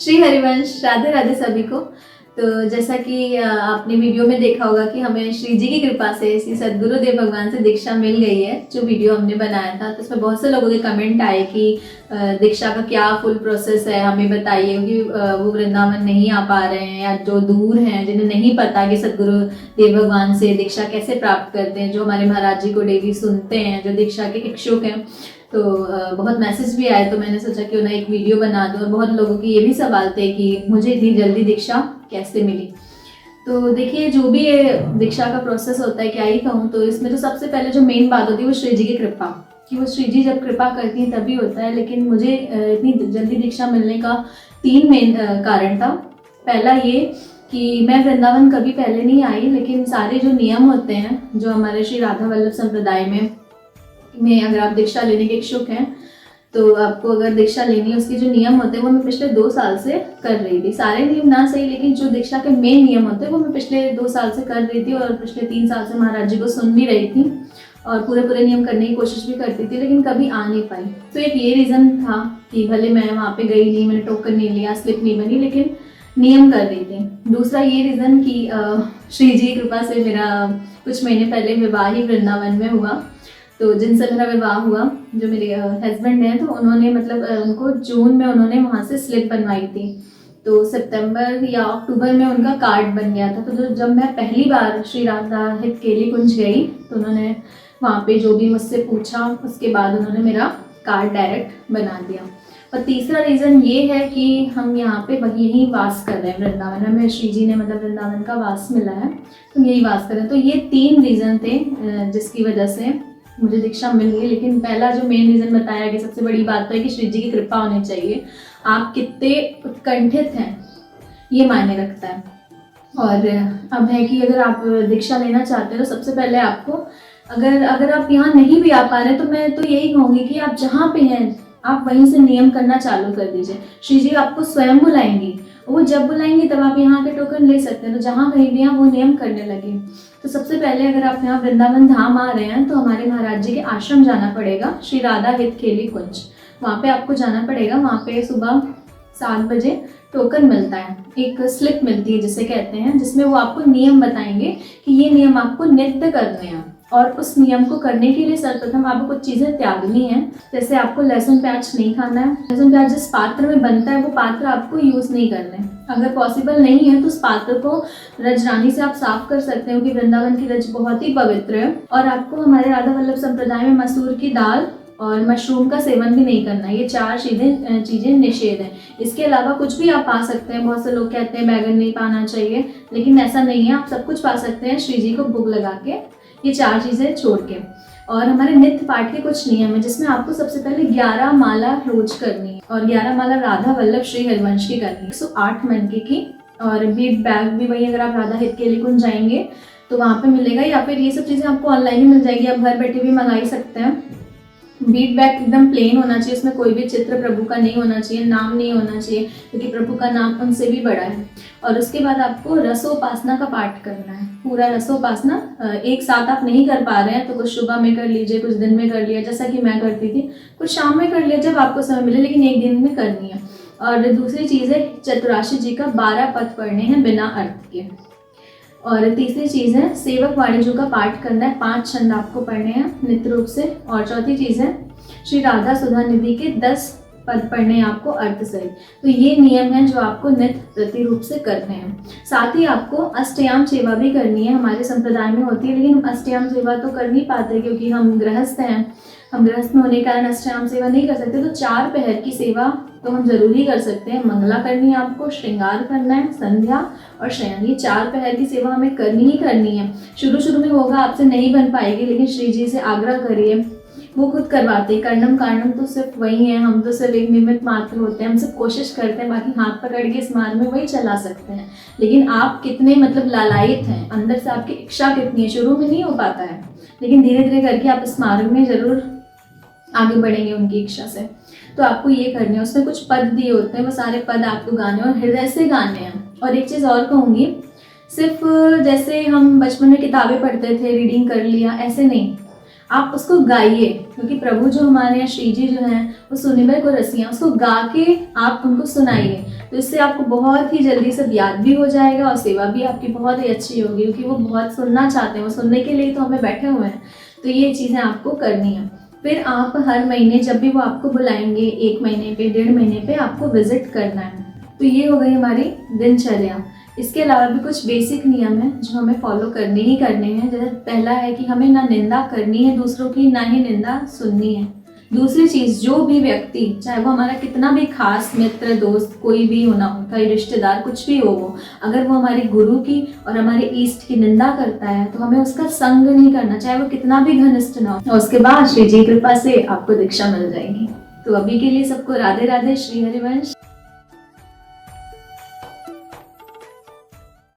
श्री हरिवंश, राधे राधे सभी को। तो जैसा कि आपने वीडियो में देखा होगा कि हमें श्री जी की कृपा से श्री सद्गुरुदेव भगवान से दीक्षा मिल गई है। जो वीडियो हमने बनाया था तो उसमें बहुत से लोगों के कमेंट आए कि दीक्षा का क्या फुल प्रोसेस है, हमें बताइए, क्योंकि वो वृंदावन नहीं आ पा रहे हैं या जो दूर हैं, जिन्हें नहीं पता कि सद्गुरुदेव भगवान से दीक्षा कैसे प्राप्त करते हैं, जो हमारे महाराज जी को डेली सुनते हैं, जो दीक्षा के इच्छुक हैं। तो बहुत मैसेज भी आए, तो मैंने सोचा कि उन्हें एक वीडियो बना दूं। और बहुत लोगों के ये भी सवाल थे कि मुझे इतनी जल्दी दीक्षा कैसे मिली। तो देखिए, जो भी ये दीक्षा का प्रोसेस होता है, क्या ही कहूँ, तो इसमें तो सबसे पहले जो मेन बात होती है वो श्री जी की कृपा, कि वो श्री जी जब कृपा करती हैं तभी होता है। लेकिन मुझे इतनी जल्दी दीक्षा मिलने का 3 मेन कारण था। पहला ये कि मैं वृंदावन कभी पहले नहीं आई, लेकिन सारे जो नियम होते हैं जो हमारे श्री राधा वल्लभ संप्रदाय में अगर आप दीक्षा लेने के इच्छुक हैं, तो आपको अगर दीक्षा लेनी है, उसके जो नियम होते हैं वो मैं पिछले 2 साल से कर रही थी। सारे नियम ना सही, लेकिन जो दीक्षा के मेन नियम होते हैं वो मैं पिछले 2 साल से कर रही थी, और पिछले 3 साल से महाराज जी को सुन भी रही थी और पूरे नियम करने की कोशिश भी करती थी, लेकिन कभी आ नहीं पाई। तो एक ये रीज़न था कि भले मैं वहाँ पे गई नहीं, मैंने टोकन नहीं लिया, स्लिप नहीं बनी, लेकिन नियम कर रही थी। दूसरा ये रीज़न कि श्री जी की कृपा से मेरा कुछ महीने पहले विवाह ही वृंदावन में हुआ। तो जिनसे मेरा विवाह हुआ, जो मेरे हस्बैंड हैं, तो उन्होंने उनको जून में उन्होंने वहाँ से स्लिप बनवाई थी। तो सितंबर या अक्टूबर में उनका कार्ड बन गया था। तो जब मैं पहली बार श्री राधा हित केली कुंज गई, तो उन्होंने वहाँ पे जो भी मुझसे पूछा, उसके बाद उन्होंने मेरा कार्ड डायरेक्ट बना दिया। और तीसरा रीज़न ये है कि हम यहाँ पे यहीं वास कर रहे हैं वृंदावन, हमें श्री जी ने वृंदावन का वास मिला है, तो यही वास कर रहे हैं। तो ये 3 रीज़न थे जिसकी वजह से मुझे दीक्षा मिल गई। लेकिन पहला जो मेन रीज़न बताया कि सबसे बड़ी बात तो है कि श्री जी की कृपा होनी चाहिए। आप कितने उत्कंठित हैं ये मायने रखता है। और अब है कि अगर आप दीक्षा लेना चाहते हैं तो सबसे पहले आपको, अगर आप यहाँ नहीं भी आ पा रहे, तो मैं तो यही कहूँगी कि आप जहाँ पे हैं आप वहीं से नियम करना चालू कर दीजिए। श्री जी आपको स्वयं बुलाएंगी, वो जब बुलाएंगे तब आप यहाँ के टोकन ले सकते हैं। तो जहाँ कहीं भी हैं वो नियम करने लगे। तो सबसे पहले अगर आप यहाँ वृंदावन धाम आ रहे हैं, तो हमारे महाराज जी के आश्रम जाना पड़ेगा, श्री राधा हित केली कुंज। वहाँ पे आपको जाना पड़ेगा। वहाँ पे सुबह 7 बजे टोकन मिलता है, एक स्लिप मिलती है जिसे कहते हैं, जिसमें वो आपको नियम बताएंगे कि ये नियम आपको नित्य करने हैं। और उस नियम को करने के लिए सर्वप्रथम आपको कुछ चीज़ें त्यागनी है। जैसे आपको लहसुन प्याज नहीं खाना है। लहसुन प्याज जिस पात्र में बनता है वो पात्र आपको यूज़ नहीं करना है। अगर पॉसिबल नहीं है तो उस पात्र को रजरानी से आप साफ कर सकते हो, कि वृंदावन की रज बहुत ही पवित्र है। और आपको हमारे राधा वल्लभ संप्रदाय में मसूर की दाल और मशरूम का सेवन भी नहीं करना है। ये 4 चीज़ें निषेध हैं। इसके अलावा कुछ भी आप पा सकते हैं। बहुत से लोग कहते हैं बैगन नहीं पाना चाहिए, लेकिन ऐसा नहीं है, आप सब कुछ पा सकते हैं श्री जी को भोग लगा के, ये 4 चीज़ें छोड़ के। और हमारे नित्य पाठ के कुछ नियम है, जिसमें आपको सबसे पहले 11 माला रोज करनी है, और 11 माला राधा वल्लभ श्री हरिवंश की करनी है, 108 मनके की। और बीट बैग भी वही, अगर आप राधा हित केली कुंज जाएंगे तो वहाँ पे मिलेगा, या फिर ये सब चीज़ें आपको ऑनलाइन ही मिल जाएगी, आप घर बैठे भी मंगा ही सकते हैं। बीट बैग एकदम प्लेन होना चाहिए, उसमें कोई भी चित्र प्रभु का नहीं होना चाहिए, नाम नहीं होना चाहिए, क्योंकि प्रभु का नाम उनसे भी बड़ा है। और उसके बाद आपको रसोपासना का पाठ करना है, पूरा रसोपासना। एक साथ आप नहीं कर पा रहे हैं तो कुछ सुबह में कर लीजिए, कुछ दिन में कर लिया, जैसा कि मैं करती थी, कुछ शाम में कर लिया, जब आपको समय मिले, लेकिन एक दिन में करनी है। और दूसरी चीज़ है चतुराशी जी का 12 पद पढ़ने हैं बिना अर्थ के। और तीसरी चीज़ है सेवक वाणिज्यों का पाठ करना है, 5 छंद आपको पढ़ने हैं नित्य रूप से। और चौथी चीज़ है श्री राधा सुधा निधि के 10 पद पढ़ने हैं आपको अर्थ सहित। तो ये नियम है जो आपको नित्य प्रति रूप से करने हैं। साथ ही आपको अष्टयाम सेवा भी करनी है, हमारे संप्रदाय में होती है, लेकिन हम अष्टयाम सेवा तो कर नहीं पाते क्योंकि हम गृहस्थ हैं। हम गृहस्थ में होने के कारण अष्टयाम सेवा नहीं कर सकते। तो 4 पहर की सेवा तो हम जरूरी कर सकते हैं। मंगला करनी है आपको, श्रृंगार करना है, संध्या और शयन, ये 4 पहर की सेवा हमें करनी ही करनी है। शुरू में होगा आपसे नहीं बन पाएगी, लेकिन श्री जी से आग्रह करिए, वो खुद करवाते हैं। कर्णम कारणम तो सिर्फ वही है, हम तो सिर्फ एक निमित्त मात्र होते हैं, हम सिर्फ कोशिश करते हैं, बाकी हाथ पकड़ के इस मार्ग में वही चला सकते हैं। लेकिन आप कितने लालायित हैं, अंदर से आपकी इच्छा कितनी है। शुरू में नहीं हो पाता है, लेकिन धीरे धीरे करके आप इस मार्ग में जरूर आगे बढ़ेंगे उनकी इच्छा से। तो आपको ये करने हैं। उसमें कुछ पद दिए होते हैं, वो सारे पद आपको गाने और हृदय से गाने हैं। और एक चीज़ और कहूँगी, सिर्फ जैसे हम बचपन में किताबें पढ़ते थे, रीडिंग कर लिया, ऐसे नहीं। आप उसको गाइए, क्योंकि प्रभु जो हमारे यहाँ श्री जी जो हैं वो सुनिमय को रसियां, उसको गा के आप उनको सुनाइए। तो इससे आपको बहुत ही जल्दी सब याद भी हो जाएगा और सेवा भी आपकी बहुत ही अच्छी होगी, क्योंकि वो बहुत सुनना चाहते हैं, वो सुनने के लिए तो हमें बैठे हुए हैं। तो ये चीज़ें आपको करनी है। फिर आप हर महीने जब भी वो आपको बुलाएंगे, 1 महीने पे, 1.5 महीने पे आपको विजिट करना है। तो ये हो गई हमारी दिनचर्या। इसके अलावा भी कुछ बेसिक नियम है जो हमें फॉलो करने ही करने हैं। जैसे पहला है कि हमें ना निंदा करनी है दूसरों की, ना ही निंदा सुननी है। दूसरी चीज़, जो भी व्यक्ति, चाहे वो हमारा कितना भी खास मित्र, दोस्त, कोई भी होना हो, कोई रिश्तेदार, कुछ भी हो वो, अगर वो हमारे गुरु की और हमारे ईष्ट की निंदा करता है तो हमें उसका संग नहीं करना, चाहे वो कितना भी घनिष्ठ ना हो। और उसके बाद श्री जी कृपा से आपको दीक्षा मिल जाएगी। तो अभी के लिए सबको राधे राधे, श्री हरिवंश।